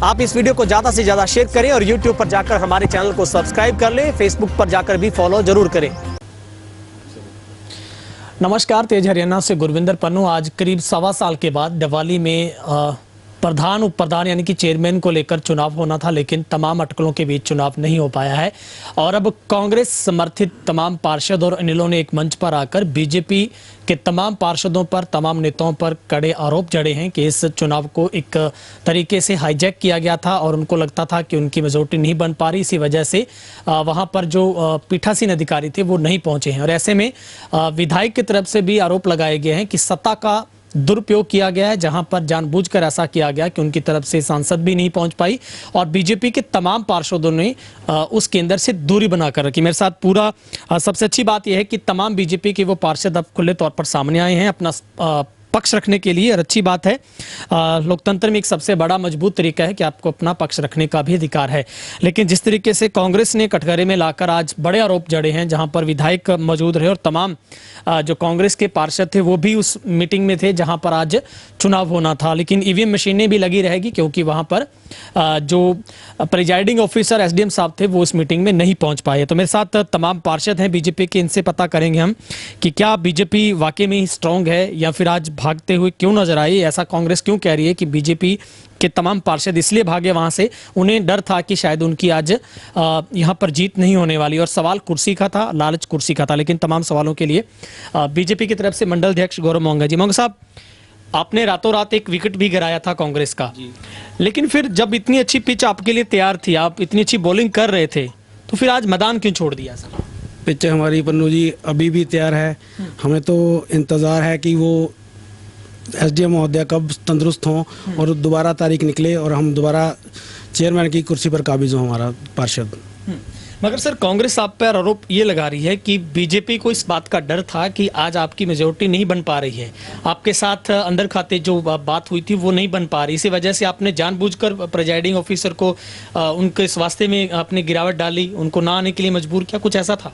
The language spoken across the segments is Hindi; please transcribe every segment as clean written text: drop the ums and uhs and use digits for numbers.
आप इस वीडियो को ज़्यादा से ज़्यादा शेयर करें और यूट्यूब पर जाकर हमारे चैनल को सब्सक्राइब कर लें, फेसबुक पर जाकर भी फॉलो जरूर करें। नमस्कार, तेज हरियाणा से गुरविंदर पन्नू। आज करीब 1.25 साल के बाद दिवाली में प्रधान उप प्रधान यानी कि चेयरमैन को लेकर चुनाव होना था, लेकिन तमाम अटकलों के बीच चुनाव नहीं हो पाया है और अब कांग्रेस समर्थित तमाम पार्षद और अनिलों ने एक मंच पर आकर बीजेपी के तमाम पार्षदों पर, तमाम नेताओं पर कड़े आरोप जड़े हैं कि इस चुनाव को एक तरीके से हाईजैक किया गया था और उनको लगता था कि उनकी मेजोरिटी नहीं बन पा रही, इसी वजह से वहां पर जो पीठासीन अधिकारी थे वो नहीं पहुंचे हैं। और ऐसे में विधायक की तरफ से भी आरोप लगाए गए हैं कि सत्ता का दुरुपयोग किया गया है, जहां पर जानबूझकर ऐसा किया गया कि उनकी तरफ से सांसद भी नहीं पहुंच पाई और बीजेपी के तमाम पार्षदों ने उस केंद्र से दूरी बनाकर रखी। मेरे साथ पूरा सबसे अच्छी बात यह है कि तमाम बीजेपी के वो पार्षद अब खुले तौर पर सामने आए हैं अपना पक्ष रखने के लिए, और अच्छी बात है। लोकतंत्र में एक सबसे बड़ा मजबूत तरीका है कि आपको अपना पक्ष रखने का भी अधिकार है। लेकिन जिस तरीके से कांग्रेस ने कटघरे में लाकर आज बड़े आरोप जड़े हैं, जहां पर विधायक मौजूद रहे और तमाम जो कांग्रेस के पार्षद थे वो भी उस मीटिंग में थे जहां पर आज चुनाव होना था, लेकिन ईवीएम मशीनें भी लगी रहेगी क्योंकि वहां पर जो प्रिजाइडिंग ऑफिसर एसडीएम साहब थे वो इस मीटिंग में नहीं पहुंच पाए। तो मेरे साथ तमाम पार्षद हैं बीजेपी के, इनसे पता करेंगे हम कि क्या बीजेपी वाकई में ही स्ट्रांग है या फिर आज भागते हुए क्यों नजर आई, ऐसा कांग्रेस क्यों कह रही है कि बीजेपी के तमाम पार्षद इसलिए भागे वहां से, उन्हें डर था कि शायद उनकी आज यहां पर जीत नहीं होने वाली। और सवाल कुर्सी का था, लालच कुर्सी का था। लेकिन तमाम सवालों के लिए बीजेपी की तरफ से मंडल अध्यक्ष गौरव मोंगा जी। मोंगा साहब, आपने रातों रात एक विकेट भी गिराया था कांग्रेस का, लेकिन फिर जब इतनी अच्छी पिच आपके लिए तैयार थी, आप इतनी अच्छी बॉलिंग कर रहे थे, तो फिर आज मैदान क्यों छोड़ दिया सर? पिच हमारी पन्नू जी अभी भी तैयार है। हमें तो इंतज़ार है कि वो एसडीएम महोदय कब तंदुरुस्त हों और दोबारा तारीख निकले और हम दोबारा चेयरमैन की कुर्सी पर काबिज हों हमारा पार्षद। मगर सर, कांग्रेस आप पर आरोप ये लगा रही है कि बीजेपी को इस बात का डर था कि आज आपकी मेजोरिटी नहीं बन पा रही है, आपके साथ अंदर खाते जो बात हुई थी वो नहीं बन पा रही, इसी वजह से आपने जानबूझकर प्रिजाइडिंग ऑफिसर को उनके इस वास्ते में आपने गिरावट डाली, उनको ना आने के लिए मजबूर किया, कुछ ऐसा था?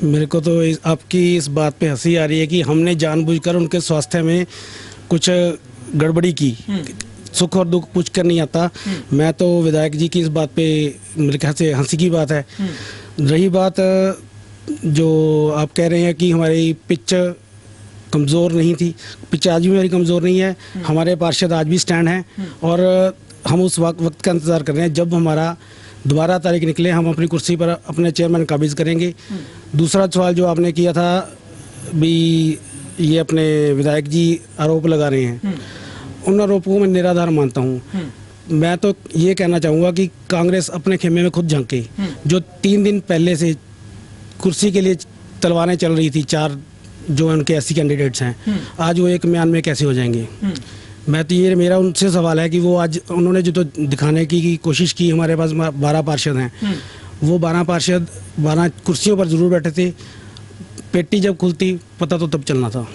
मेरे को तो आपकी इस बात पे हंसी आ रही है कि हमने जानबूझकर उनके स्वास्थ्य में कुछ गड़बड़ी की। सुख और दुख पूछ कर नहीं आता। मैं तो विधायक जी की इस बात पे मेरे ख्याल से हंसी की बात है। रही बात जो आप कह रहे हैं कि हमारी पिच कमज़ोर नहीं थी, पिच आज भी मेरी कमज़ोर नहीं है। हमारे पार्षद आज भी स्टैंड हैं और हम उस वक्त का इंतज़ार कर रहे हैं जब हमारा दोबारा तारीख निकले, हम अपनी कुर्सी पर अपने चेयरमैन काबिज करेंगे। दूसरा सवाल जो आपने किया था भी, ये अपने विधायक जी आरोप लगा रहे हैं, उन आरोपों को मैं निराधार मानता हूँ। मैं तो ये कहना चाहूँगा कि कांग्रेस अपने खेमे में खुद झांके। जो 3 दिन पहले से कुर्सी के लिए तलवारें चल रही थी, 4 जो उनके ऐसी कैंडिडेट्स हैं, आज वो एक म्यान में कैसे हो जाएंगे? मैं तो ये मेरा उनसे सवाल है कि वो आज उन्होंने जो तो दिखाने की कोशिश की, हमारे पास 12 पार्षद हैं, वो 12 पार्षद 12 कुर्सियों पर जरूर बैठे थे, पेटी जब खुलती पता तो तब चलना था।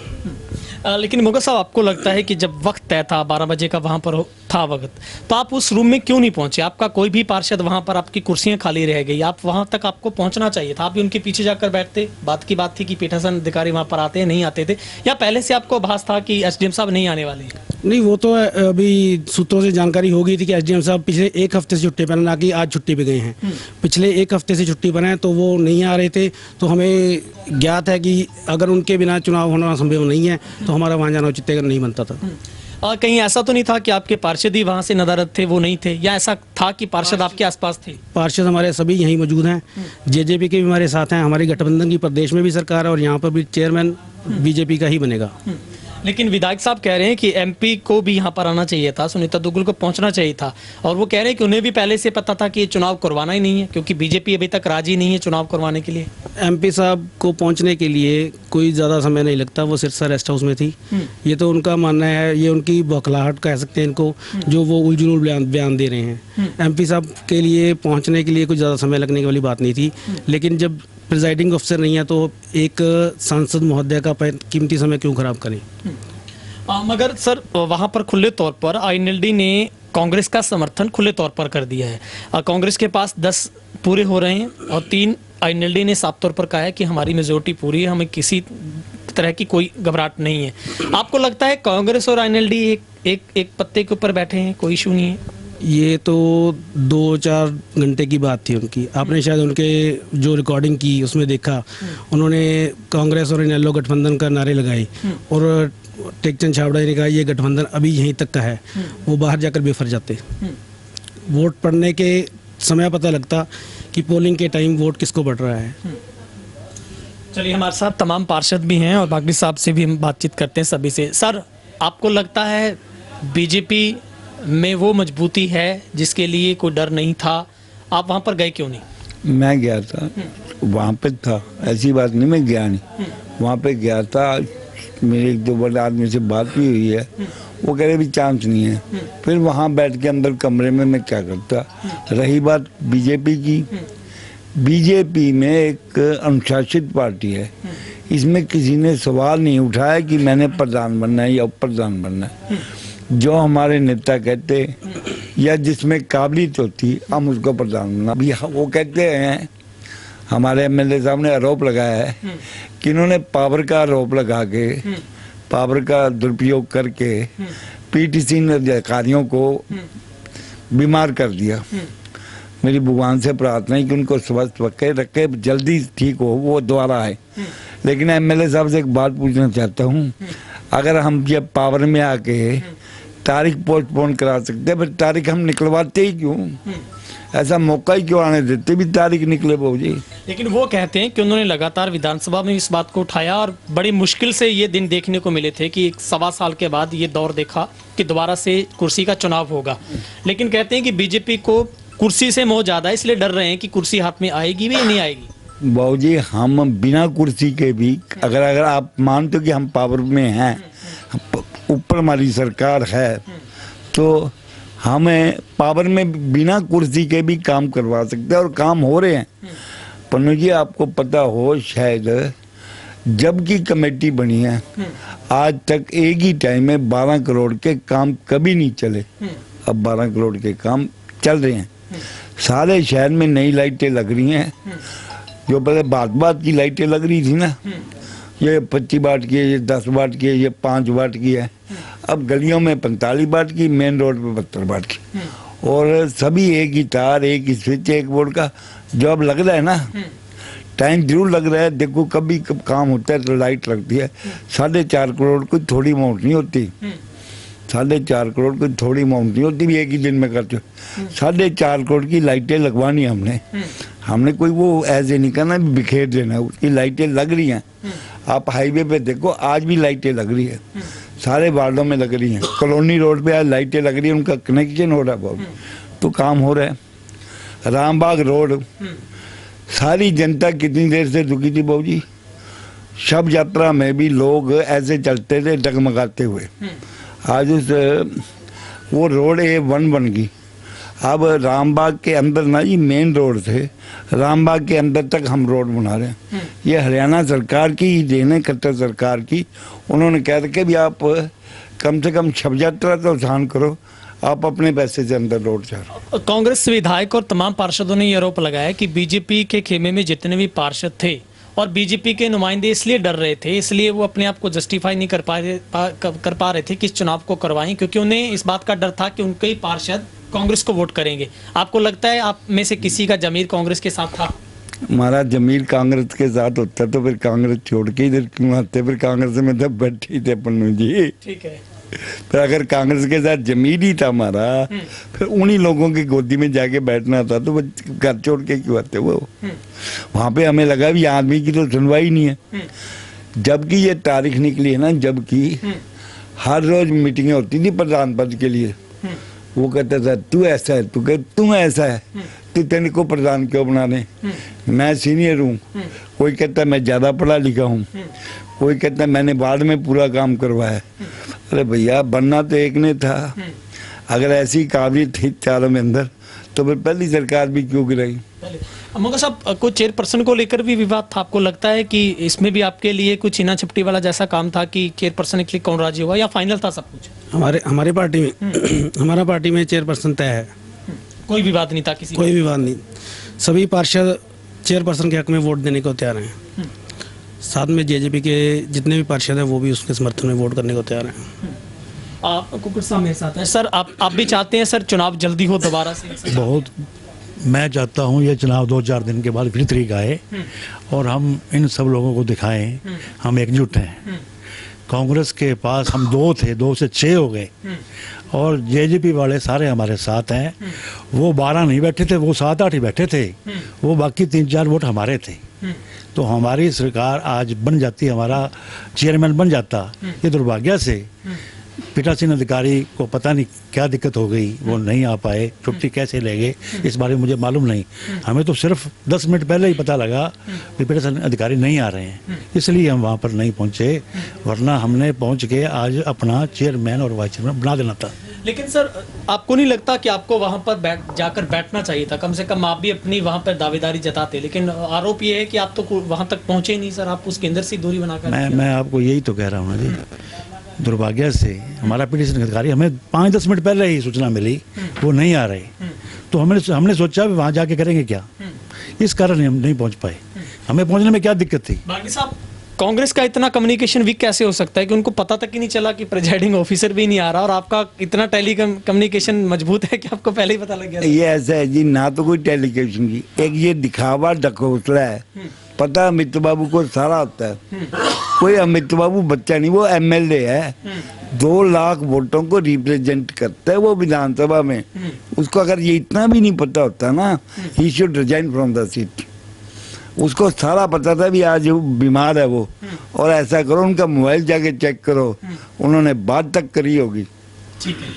लेकिन मोगा साहब, आपको लगता है कि जब वक्त तय था 12 बजे का वहां पर था वक्त, तो आप उस रूम में क्यों नहीं पहुंचे? आपका कोई भी पार्षद वहां पर, आपकी कुर्सियां खाली रह गई, आप वहां तक आपको पहुंचना चाहिए था, आप भी उनके पीछे जाकर बैठते। बात की बात थी कि पीठासीन अधिकारी वहां पर आते हैं, नहीं आते थे, या पहले से आपको आभास था कि एसडीएम साहब नहीं आने वाले? नहीं, वो तो अभी सूत्रों से जानकारी हो गई थी कि एसडीएम साहब पिछले 1 हफ्ते से छुट्टी पर, ना कि आज छुट्टी पे गए हैं। पिछले 1 हफ्ते से छुट्टी पर हैं, तो वो नहीं आ रहे थे। तो हमें ज्ञात है कि अगर उनके बिना चुनाव होना संभव नहीं है तो हमारा वहाँ जाना उचित नहीं बनता था। और कहीं ऐसा तो नहीं था कि आपके पार्षद ही वहाँ से नदारद थे, वो नहीं थे, या ऐसा था कि पार्षद आपके आसपास थे? पार्षद हमारे सभी यहीं मौजूद हैं, जेजेपी के भी हमारे साथ हैं, हमारी गठबंधन की प्रदेश में भी सरकार है और यहाँ पर भी चेयरमैन बीजेपी का ही बनेगा। लेकिन विधायक साहब कह रहे हैं कि एमपी को भी यहाँ पर आना चाहिए था, सुनीता दुग्गल को पहुंचना चाहिए था, और वो कह रहे हैं कि उन्हें भी पहले से पता था कि ये चुनाव करवाना ही नहीं है, क्योंकि बीजेपी अभी तक राजी नहीं है चुनाव करवाने के लिए। एमपी साहब को पहुंचने के लिए कोई ज़्यादा समय नहीं लगता, वो सिरसा रेस्ट हाउस में थी। ये तो उनका मानना है, ये उनकी बौखलाहट कह सकते हैं इनको, जो वो उलझुल बयान दे रहे हैं। एमपी साहब के लिए पहुँचने के लिए कुछ ज़्यादा समय लगने वाली बात नहीं थी, लेकिन जब प्रिजाइडिंग ऑफिसर नहीं है तो एक सांसद महोदय का कीमती समय क्यों खराब करें? मगर सर, वहां पर खुले तौर पर आईएनएलडी ने कांग्रेस का समर्थन खुले तौर पर कर दिया है। कांग्रेस के पास 10 पूरे हो रहे हैं और 3 आईएनएलडी ने साफ तौर पर कहा है कि हमारी मेजोरिटी पूरी है, हमें किसी तरह की कोई घबराहट नहीं है। आपको लगता है कांग्रेस और आईएनएलडी एक पत्ते के ऊपर बैठे हैं, कोई इशू नहीं है? ये तो 2-4 घंटे की बात थी उनकी। आपने शायद उनके जो रिकॉर्डिंग की उसमें देखा, उन्होंने कांग्रेस और इनेलो गठबंधन का नारे लगाए और टेकचंद छाबड़ा ने कहा ये गठबंधन अभी यहीं तक का है, वो बाहर जाकर बेफर जाते। वोट पड़ने के समय पता लगता कि पोलिंग के टाइम वोट किसको पड़ रहा है। चलिए, हमारे साथ तमाम पार्षद भी हैं और बाकी साहब से भी हम बातचीत करते हैं सभी से। सर, आपको लगता है बीजेपी में वो मजबूती है जिसके लिए कोई डर नहीं था? आप वहां पर गए क्यों नहीं? मैं गया था, वहाँ पे था, ऐसी बात नहीं मैं गया नहीं, वहाँ पे गया था। मेरे 1-2 बड़े आदमी से बात भी हुई है, वो कह रहे भी चांस नहीं है। फिर वहाँ बैठ के अंदर कमरे में मैं क्या करता। रही बात बीजेपी की, बीजेपी में एक अनुशासित पार्टी है, इसमें किसी ने सवाल नहीं उठाया कि मैंने प्रधान बनना है या उप प्रधान बनना है। जो हमारे नेता कहते या जिसमें काबिलियत होती हम उसको प्रधान बनना। अभी वो कहते हैं, हमारे एमएलए साहब ने आरोप लगाया है कि इन्होंने पावर का आरोप लगा के, पावर का दुरुपयोग करके पीटीसी अधिकारियों को बीमार कर दिया। मेरी भगवान से प्रार्थना है कि उनको स्वस्थ रखे, जल्दी ठीक हो, वो दोबारा आए। लेकिन एमएलए साहब से एक बात पूछना चाहता हूँ, अगर हम जब पावर में आके तारीख पोस्टपोन करा सकते हैं, फिर तारीख हम निकलवाते ही क्यों? ऐसा मौका ही क्यों आने देते भी तारीख निकले बाबू जी? लेकिन वो कहते हैं कि उन्होंने लगातार विधानसभा में इस बात को उठाया और बड़ी मुश्किल से ये दिन देखने को मिले थे कि 1.25 साल के बाद ये दौर देखा कि दोबारा से कुर्सी का चुनाव होगा। लेकिन कहते हैं कि बीजेपी को कुर्सी से मोह ज्यादा है, इसलिए डर रहे हैं कि कुर्सी हाथ में आएगी भी या नहीं आएगी। बाबू जी, हम बिना कुर्सी के भी, अगर आप मानते हो कि हम पावर में हैं, ऊपर हमारी सरकार है, तो हमें पावर में बिना कुर्सी के भी काम करवा सकते हैं और काम हो रहे हैं। पन्नू जी, आपको पता हो शायद, जब की कमेटी बनी है आज तक एक ही टाइम में 12 करोड़ के काम कभी नहीं चले। अब 12 करोड़ के काम चल रहे हैं। सारे शहर में नई लाइटें लग रही हैं। जो पहले बात की लाइटें लग रही थी ना, ये 25 वाट की है, ये 10 वाट की है, ये 5 वाट की है। अब गलियों में 45 वाट की, मेन रोड पे 72 वाट की, और सभी एक ही तार, एक ही स्विच, एक बोर्ड का। जो अब लग रहा है ना, टाइम जरूर लग रहा है। देखो कभी कब काम होता है तो लाइट लगती है। 4.5 करोड़ कोई थोड़ी अमाउंट नहीं होती। 4.5 करोड़ कोई थोड़ी अमाउंट नहीं होती भी एक ही दिन में करते। 4.5 करोड़ की लाइटें लगवानी हमने कोई वो ऐसे नहीं करना बिखेर देना, उसकी लाइटें लग रही हैं। आप हाईवे पे देखो, आज भी लाइटें लग रही है, सारे वार्डों में लग रही हैं। कॉलोनी रोड पे आज लाइटें लग रही हैं, उनका कनेक्शन हो रहा है बाबू, तो काम हो रहा है। रामबाग रोड, सारी जनता कितनी देर से दुखी थी बाबू जी। शव यात्रा में भी लोग ऐसे चलते थे डगमगाते हुए। आज उस वो रोड A1 बन गई। अब रामबाग के अंदर ना, ये मेन रोड से रामबाग के अंदर तक हम रोड बना रहे हैं। ये हरियाणा सरकार की ही देन है, खट्टर सरकार की। उन्होंने कह रखे भी आप कम से कम शव यात्रा तो आसान करो, आप अपने पैसे से अंदर रोड चाहो। कांग्रेस विधायक और तमाम पार्षदों ने ये आरोप लगाया कि बीजेपी के खेमे में जितने भी पार्षद थे और बीजेपी के नुमाइंदे इसलिए डर रहे थे, इसलिए वो अपने आप को जस्टिफाई नहीं कर पा रहे थे कि इस चुनाव को करवाएं, क्योंकि उन्हें इस बात का डर था कि उनके ही पार्षद कांग्रेस को वोट करेंगे। आपको लगता है आप में से किसी का जमीर कांग्रेस के साथ था? हमारा जमीर कांग्रेस के साथ होता तो फिर कांग्रेस छोड़ के इधर क्यों आते? फिर कांग्रेस में तो बैठे थे पन्नू जी। ठीक है। फिर अगर कांग्रेस के साथ जमीर ही था हमारा, फिर उन्हीं लोगों की गोदी में जाके बैठना था, तो वो घर छोड़ के क्यों आते? वो वहाँ पे हमें लगा भी आदमी की तो सुनवाई नहीं है। जबकि ये तारीख निकली है ना, जबकि हर रोज मीटिंगें होती थी प्रधान पद के लिए। वो कहता था तू ऐसा है, तू ऐसा है, तू तेने को प्रधान क्यों बना रहे? मैं सीनियर हूँ, कोई कहता मैं ज़्यादा पढ़ा लिखा हूँ, कोई कहता मैंने बाद में पूरा काम करवाया। अरे भैया, बनना तो एक ने था। अगर ऐसी काबिलियत थी चारों में अंदर, तो फिर पहली सरकार भी क्यों गिराई? मगर साहब, कोई चेयरपर्सन को लेकर भी विवाद था। आपको लगता है कि इसमें भी आपके लिए कुछ छीना झपटी वाला जैसा काम था कि चेयरपर्सन के लिए कौन राजी हुआ, या फाइनल था सब कुछ? हमारे पार्टी में हमारा पार्टी में चेयरपर्सन तय है। कोई विवाद नहीं था किसी? कोई विवाद नहीं। सभी पार्षद चेयरपर्सन के हक में वोट देने को तैयार हैं। साथ में जेजेपी के जितने भी पार्षद हैं वो भी उसके समर्थन में वोट करने को तैयार हैं। कुकुर साहब मेरे साथ हैं सर, आप भी चाहते हैं सर चुनाव जल्दी हो दोबारा से? बहुत मैं चाहता हूँ ये चुनाव 2-4 दिन के बाद फिर तरीका आए और हम इन सब लोगों को दिखाएं हम एकजुट हैं। कांग्रेस के पास हम 2 थे, 2 से 6 हो गए और जेजेपी वाले सारे हमारे साथ हैं। वो 12 नहीं बैठे थे, वो 7-8 ही बैठे थे, वो बाकी 3-4 वोट हमारे थे। तो हमारी सरकार आज बन जाती, हमारा चेयरमैन बन जाता। ये दुर्भाग्य से पीठासीन अधिकारी को पता नहीं क्या दिक्कत हो गई, वो नहीं आ पाए, छुट्टी कैसे ले गए इस बारे में मुझे मालूम नहीं। हमें तो सिर्फ 10 मिनट पहले ही पता लगा कि पीठासीन अधिकारी नहीं आ रहे हैं, इसलिए हम वहाँ पर नहीं पहुँचे, वरना हमने पहुँच के आज अपना चेयरमैन और वाइस चेयरमैन बना देना था। लेकिन सर आपको नहीं लगता कि आपको वहां पर जाकर बैठना चाहिए था? कम से कम आप भी अपनी वहां पर दावेदारी जताते, लेकिन आरोप ये है कि आप तो वहां तक पहुंचे ही नहीं सर, आप उस केंद्र से दूरी बनाकर। मैं आपको यही तो कह रहा हूँ ना जी, दुर्भाग्य से हमारा पीठासीन अधिकारी, हमें 5-10 मिनट पहले ही सूचना मिली वो नहीं आ रहे, तो हमने सोचा वहाँ जाके करेंगे क्या, इस कारण हम नहीं पहुँच पाए। हमें पहुँचने में क्या दिक्कत थी? बाकी साहब कांग्रेस का इतना कम्युनिकेशन वीक कैसे हो सकता है कि उनको पता तक ही नहीं चला कि प्रेजाइडिंग ऑफिसर भी नहीं आ रहा, और आपका इतना टेली कम्युनिकेशन मजबूत है कि आपको पहले ही पता लग गया? ये ऐसा है जी, ना तो कोई टेलीकम्युनिकेशन की, एक ये दिखावा ढकोसला है। पता अमित बाबू को सारा होता है, कोई अमित बाबू बच्चा नहीं, वो एमएलए है, 2 लाख वोटों को रिप्रेजेंट करता है वो विधानसभा में। उसको अगर ये इतना भी नहीं पता होता ना, he should resign from the seat. उसको सारा पता था भी आज वो बीमार है वो, और ऐसा करो उनका मोबाइल जाके चेक करो, उन्होंने बात तक करी होगी। ठीक है,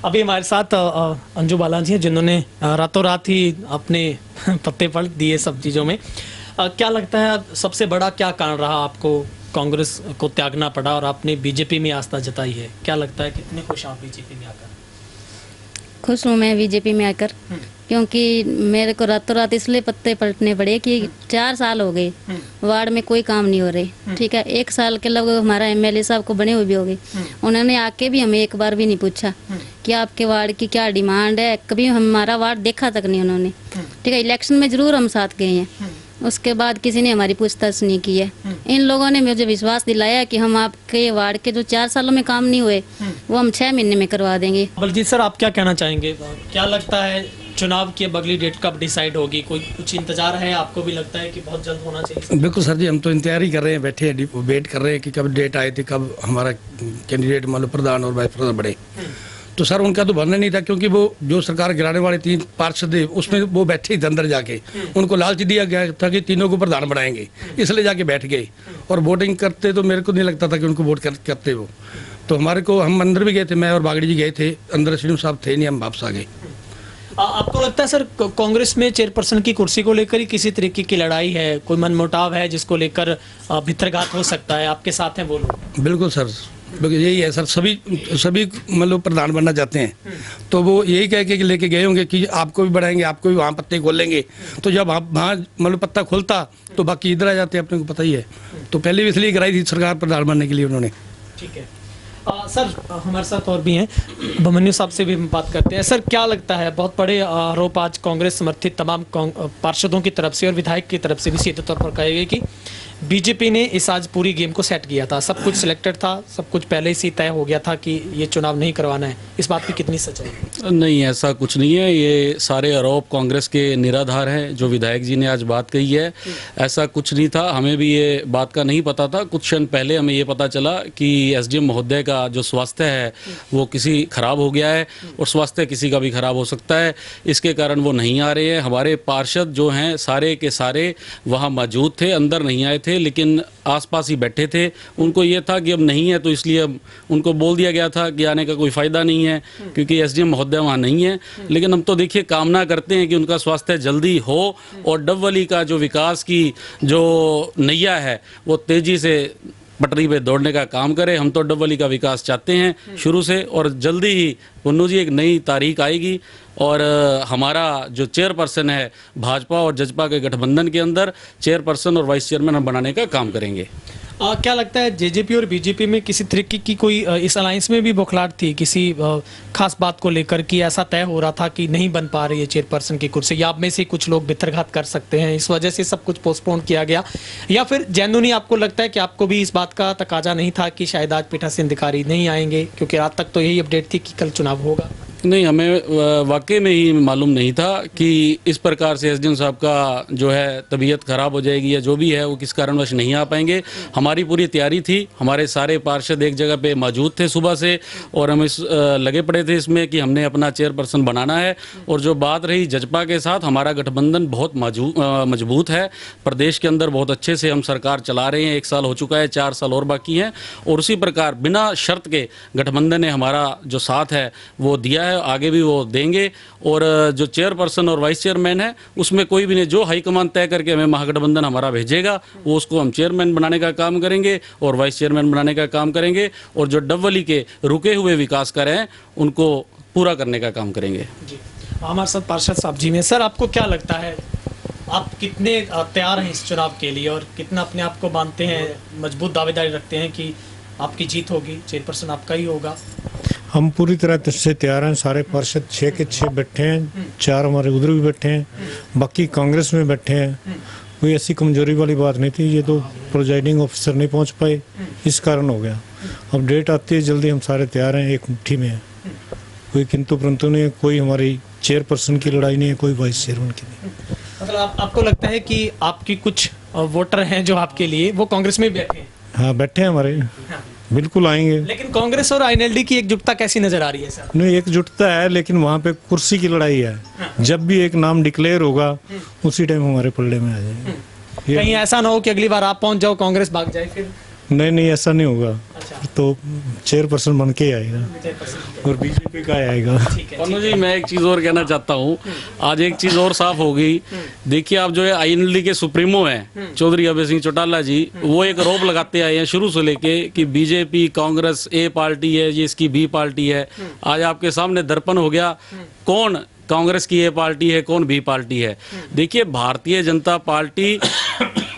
अभी हमारे साथ अंजू बालाजी हैं जिन्होंने रातों रात ही अपने पत्ते पलट दिए सब चीज़ों में। क्या लगता है सबसे बड़ा क्या कारण रहा आपको कांग्रेस को त्यागना पड़ा और आपने बीजेपी में आस्था जताई है? क्या लगता है कितने खुश आप बीजेपी में आकर? खुश हूँ मैं बीजेपी में आकर, क्योंकि मेरे को रातों रात इसलिए पत्ते पलटने पड़े कि 4 साल हो गए वार्ड में कोई काम नहीं हो रहे। ठीक है, 1 साल के लगभग हमारा एमएलए साहब को बने हुए भी हो गए, उन्होंने आके भी हमें एक बार भी नहीं पूछा कि आपके वार्ड की क्या डिमांड है। कभी हमारा वार्ड देखा तक नहीं उन्होंने। ठीक है, इलेक्शन में जरूर हम साथ गए हैं, उसके बाद किसी ने हमारी पूछताछ नहीं की है। इन लोगों ने मुझे विश्वास दिलाया कि हम आपके वार्ड के जो 4 सालों में काम नहीं हुए वो हम 6 महीने में करवा देंगे। बलजीत सर, आप क्या कहना चाहेंगे? क्या लगता है चुनाव की अब अगली डेट कब डिसाइड होगी? कोई कुछ इंतजार है? आपको भी लगता है कि बहुत जल्द होना चाहिए? बिल्कुल सर जी, हम तो इंतजार ही कर रहे हैं, बैठे वेट कर रहे हैं कि कब डेट आए थे, कब हमारा कैंडिडेट मान लो प्रधान और वाइस प्रधान बढ़े। तो सर उनका तो भरना नहीं था, क्योंकि वो जो सरकार गिराने वाले 3 पार्षद थे उसमें वो बैठे ही थे अंदर जाके, उनको लालच दिया गया था कि तीनों को प्रधान बनाएंगे, इसलिए जाके बैठ गए। और वोटिंग करते तो मेरे को नहीं लगता था कि उनको वोट करते वो। तो हमारे को, हम अंदर भी गए थे, मैं और बागड़ी जी गए थे अंदर, श्रीनु साहब थे नहीं, हम वापस आ गए। आपको लगता है सर कांग्रेस में चेयरपर्सन की कुर्सी को लेकर ही किसी तरीके की लड़ाई है, कोई मनमुटाव है जिसको लेकर भितरघात हो सकता है? आपके साथ हैं वो लोग? बिल्कुल सर, यही है सर, सभी मतलब प्रधान बनना चाहते हैं, तो वो यही कह के लेके गए होंगे कि आपको भी बढ़ाएंगे, आपको भी वहाँ पत्ते खोल लेंगे। तो जब आप वहाँ मतलब पत्ता खोलता तो बाकी इधर आ जाते, अपने को पता ही है। तो पहले भी इसलिए कराई थी सरकार प्रधान बनने के लिए उन्होंने। ठीक है सर, हमारे साथ और भी हैं, भमन्यु साहब से भी हम बात करते हैं। सर, क्या लगता है, बहुत बड़े आरोप आज कांग्रेस समर्थित तमाम पार्षदों की तरफ से और विधायक की तरफ से भी सीधे तौर पर कहे गए कि बीजेपी ने इस आज पूरी गेम को सेट किया था, सब कुछ सिलेक्टेड था, सब कुछ पहले से तय हो गया था कि ये चुनाव नहीं करवाना है। इस बात की कितनी सच्चाई है? नहीं, ऐसा कुछ नहीं है, ये सारे आरोप कांग्रेस के निराधार हैं। जो विधायक जी ने आज बात कही है, ऐसा कुछ नहीं था। हमें भी ये बात का नहीं पता था। कुछ क्षण पहले हमें ये पता चला कि एसडीएम महोदय का जो स्वास्थ्य है वो किसी खराब हो गया है, और स्वास्थ्य किसी का भी खराब हो सकता है, इसके कारण वो नहीं आ रहे हैं। हमारे पार्षद जो हैं सारे के सारे वहाँ मौजूद थे, अंदर नहीं आए थे, लेकिन आसपास ही बैठे थे। उनको ये था कि अब नहीं है, तो इसलिए अब उनको बोल दिया गया था कि आने का कोई फ़ायदा नहीं है, क्योंकि एसडीएम महोदय वहाँ नहीं है। लेकिन हम तो देखिए कामना करते हैं कि उनका स्वास्थ्य जल्दी हो और डबवली का जो विकास की जो नैया है वो तेज़ी से पटरी पे दौड़ने का काम करे। हम तो डबवली का विकास चाहते हैं शुरू से, और जल्दी ही पुन्नू जी एक नई तारीख आएगी और हमारा जो चेयरपर्सन है भाजपा और जजपा के गठबंधन के अंदर चेयरपर्सन और वाइस चेयरमैन हम बनाने का काम करेंगे। क्या लगता है जेजेपी और बीजेपी में किसी तरीके की कोई इस अलायंस में भी बौखलाहट थी किसी खास बात को लेकर कि ऐसा तय हो रहा था कि नहीं बन पा रही है चेयरपर्सन की कुर्सी, या आप में से कुछ लोग भितरघात कर सकते हैं, इस वजह से सब कुछ पोस्टपोन किया गया, या फिर जेन्युइनली आपको लगता है कि आपको भी इस बात का तकाजा नहीं था कि शायद आज पीठासीन अधिकारी नहीं आएंगे, क्योंकि रात तक तो यही अपडेट थी कि कल चुनाव होगा? नहीं, हमें वाकई में ही मालूम नहीं था कि इस प्रकार से एसडीएम साहब का जो है तबीयत खराब हो जाएगी या जो भी है वो किस कारणवश नहीं आ पाएंगे। हमारी पूरी तैयारी थी, हमारे सारे पार्षद एक जगह पे मौजूद थे सुबह से, और हम लगे पड़े थे इसमें कि हमने अपना चेयरपर्सन बनाना है। और जो बात रही जजपा के साथ, हमारा गठबंधन बहुत मजबूत है, प्रदेश के अंदर बहुत अच्छे से हम सरकार चला रहे हैं, 1 साल हो चुका है, 4 साल और बाकी हैं, और उसी प्रकार बिना शर्त के गठबंधन ने हमारा जो साथ है वो दिया है, आगे भी वो देंगे। और जो चेयरपर्सन और वाइस चेयरमैन है उसमें कोई भी नहीं, जो हाईकमान तय करके हमें महागठबंधन हमारा भेजेगा वो उसको हम चेयरमैन बनाने का काम करेंगे और वाइस चेयरमैन बनाने का काम करेंगे, और जो डबवली के रुके हुए विकास कार्य हैं उनको पूरा करने का काम करेंगे। जी, हमारे साथ पार्षद साहब जी में। सर, आपको क्या लगता है, आप कितने तैयार हैं इस चुनाव के लिए और कितना अपने आप को मानते हैं, मजबूत दावेदारी रखते हैं कि आपकी जीत होगी, चेयरपर्सन आपका ही होगा? हम पूरी तरह से तैयार हैं। सारे पार्षद 6 के 6 बैठे हैं, 4 हमारे उधर भी बैठे हैं, बाकी कांग्रेस में बैठे हैं। कोई ऐसी कमजोरी वाली बात नहीं थी, ये तो प्रोजाइडिंग ऑफिसर नहीं पहुंच पाए, इस कारण हो गया। अब डेट आती है जल्दी, हम सारे तैयार हैं, एक मुट्ठी में है, कोई किंतु परंतु नहीं है, कोई हमारी चेयरपर्सन की लड़ाई नहीं है, कोई वाइस चेयरमैन की नहीं। मतलब आपको लगता है कि आपकी कुछ वोटर हैं जो आपके लिए वो कांग्रेस में बैठे हैं? हाँ, बैठे हैं हमारे, बिल्कुल आएंगे। लेकिन कांग्रेस और आईएनएलडी की एकजुटता कैसी नजर आ रही है सर? नहीं, एकजुटता है, लेकिन वहाँ पे कुर्सी की लड़ाई है। जब भी एक नाम डिक्लेयर होगा उसी टाइम हमारे पल्ले में आ जाएंगे। कहीं ऐसा ना हो कि अगली बार आप पहुंच जाओ, कांग्रेस भाग जाए फिर? नहीं, ऐसा नहीं होगा। अच्छा। तो चेयरपर्सन बन के ही आएगा और बीजेपी का आएगा। पन्नू जी, मैं एक चीज़ और कहना चाहता हूँ, आज एक चीज़ और साफ हो गई। देखिए, आप जो है आईएनएलडी के सुप्रीमो हैं चौधरी अभय सिंह चौटाला जी, वो एक आरोप लगाते आए हैं शुरू से लेके कि बीजेपी कांग्रेस ए पार्टी है, ये इसकी बी पार्टी है। आज आपके सामने दर्पण हो गया कौन कांग्रेस की ए पार्टी है, कौन बी पार्टी है। देखिए, भारतीय जनता पार्टी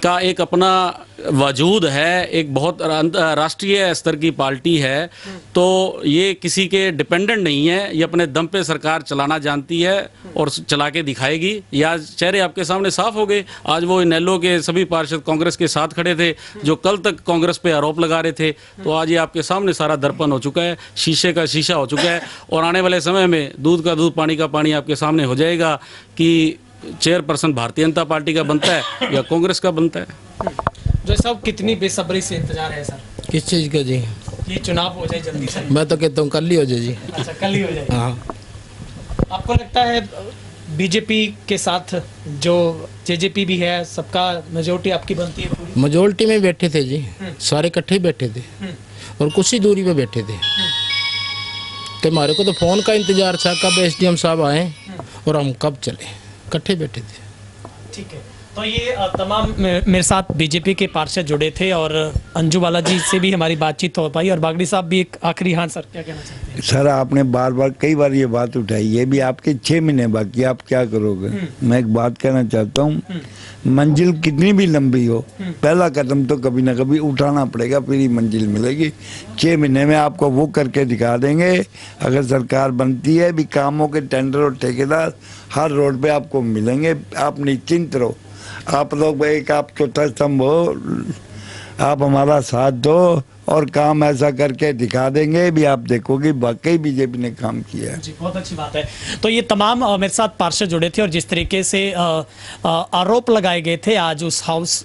का एक अपना वजूद है, एक बहुत राष्ट्रीय स्तर की पार्टी है, तो ये किसी के डिपेंडेंट नहीं है, ये अपने दम पे सरकार चलाना जानती है और चला के दिखाएगी। ये आज चेहरे आपके सामने साफ हो गए। आज वो इनेलो के सभी पार्षद कांग्रेस के साथ खड़े थे जो कल तक कांग्रेस पे आरोप लगा रहे थे, तो आज ये आपके सामने सारा दर्पण हो चुका है, शीशे का शीशा हो चुका है, और आने वाले समय में दूध का दूध पानी का पानी आपके सामने हो जाएगा कि चेयरपर्सन भारतीय जनता पार्टी का बनता है या कांग्रेस का बनता है। जो साहब, कितनी बेसब्री से इंतजार है सर किस चीज़ का जी? ये चुनाव हो जाए जल्दी से? मैं तो कहता हूँ कल ही हो जाए जी। अच्छा, कल ही हो जाए? हाँ। आपको लगता है बीजेपी के साथ जो जेजेपी भी है, सबका मेजोरिटी आपकी बनती है पूरी? मेजोरिटी में बैठे थे जी, सारे इकट्ठे ही बैठे थे और कुछ ही दूरी पे बैठे थे। तो हमारे को तो फोन का इंतजार था कब एसडीएम साहब आए और हम कब चले, इकट्ठे बैठे थे। ठीक है, तो ये तमाम मेरे साथ बीजेपी के पार्षद जुड़े थे और अंजू बाला जी से भी हमारी बातचीत हो पाई, और बागड़ी साहब भी एक आखिरी। हाँ सर, क्या कहना चाहते हैं? सर, आपने बार बार कई बार ये बात उठाई, ये भी आपके 6 महीने बाकी, आप क्या करोगे? मैं एक बात कहना चाहता हूँ, मंजिल कितनी भी लंबी हो, पहला कदम तो कभी ना कभी उठाना पड़ेगा, फिर ही मंजिल मिलेगी। 6 महीने में आपको वो करके दिखा देंगे। अगर सरकार बनती है भी, कामों के टेंडर और ठेकेदार हर रोड पे आपको मिलेंगे, आप निश्चिंत रहो। आप लोग एक आप चौथा स्तंभ हो, आप हमारा साथ दो और काम ऐसा करके दिखा देंगे भी, आप देखोगे वाकई बीजेपी ने काम किया है। जी, बहुत अच्छी बात है। तो ये तमाम मेरे साथ पार्षद जुड़े थे और जिस तरीके से आरोप लगाए गए थे आज उस हाउस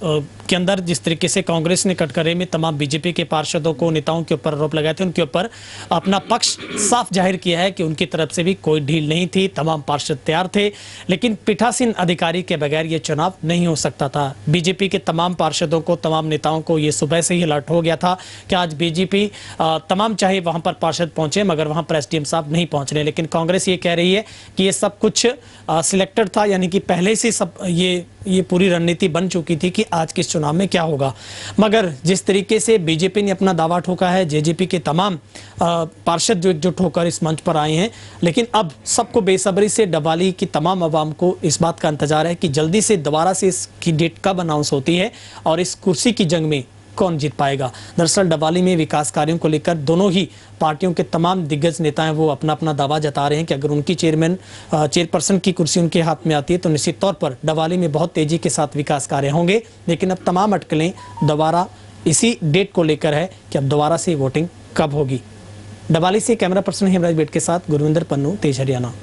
के अंदर, जिस तरीके से कांग्रेस ने कटघरे में तमाम बीजेपी के पार्षदों को, नेताओं के ऊपर आरोप लगाए थे, उनके ऊपर अपना पक्ष साफ जाहिर किया है कि उनकी तरफ से भी कोई ढील नहीं थी, तमाम पार्षद तैयार थे, लेकिन पीठासीन अधिकारी के बगैर ये चुनाव नहीं हो सकता था। बीजेपी के तमाम पार्षदों को, तमाम नेताओं को ये सुबह से ही अलर्ट हो गया था कि आज बीजेपी तमाम चाहे वहां पर पार्षद पहुंचे मगर वहां पर एसडीएम साहब नहीं पहुंच रहे, लेकिन कांग्रेस ये कह रही है कि ये सब कुछ सिलेक्टेड था, यानी कि पहले से सब ये पूरी रणनीति बन चुकी थी कि आज के इस चुनाव में क्या होगा। मगर जिस तरीके से बीजेपी ने अपना दावा ठोका है, जेजेपी के तमाम पार्षद जो एकजुट होकर इस मंच पर आए हैं, लेकिन अब सबको बेसब्री से डबवाली की तमाम आवाम को इस बात का इंतजार है कि जल्दी से दोबारा से इसकी डेट कब अनाउंस होती है और इस कुर्सी की जंग में कौन जीत पाएगा। दरअसल डवाली में विकास कार्यों को लेकर दोनों ही पार्टियों के तमाम दिग्गज नेता हैं वो अपना अपना दावा जता रहे हैं कि अगर उनकी चेयरपर्सन की कुर्सी उनके हाथ में आती है तो निश्चित तौर पर डवाली में बहुत तेजी के साथ विकास कार्य होंगे। लेकिन अब तमाम अटकलें दोबारा इसी डेट को लेकर है कि अब दोबारा से वोटिंग कब होगी। डवाली से कैमरा पर्सन हेमराज बेट के साथ गुरविंदर पन्नू, तेज हरियाणा।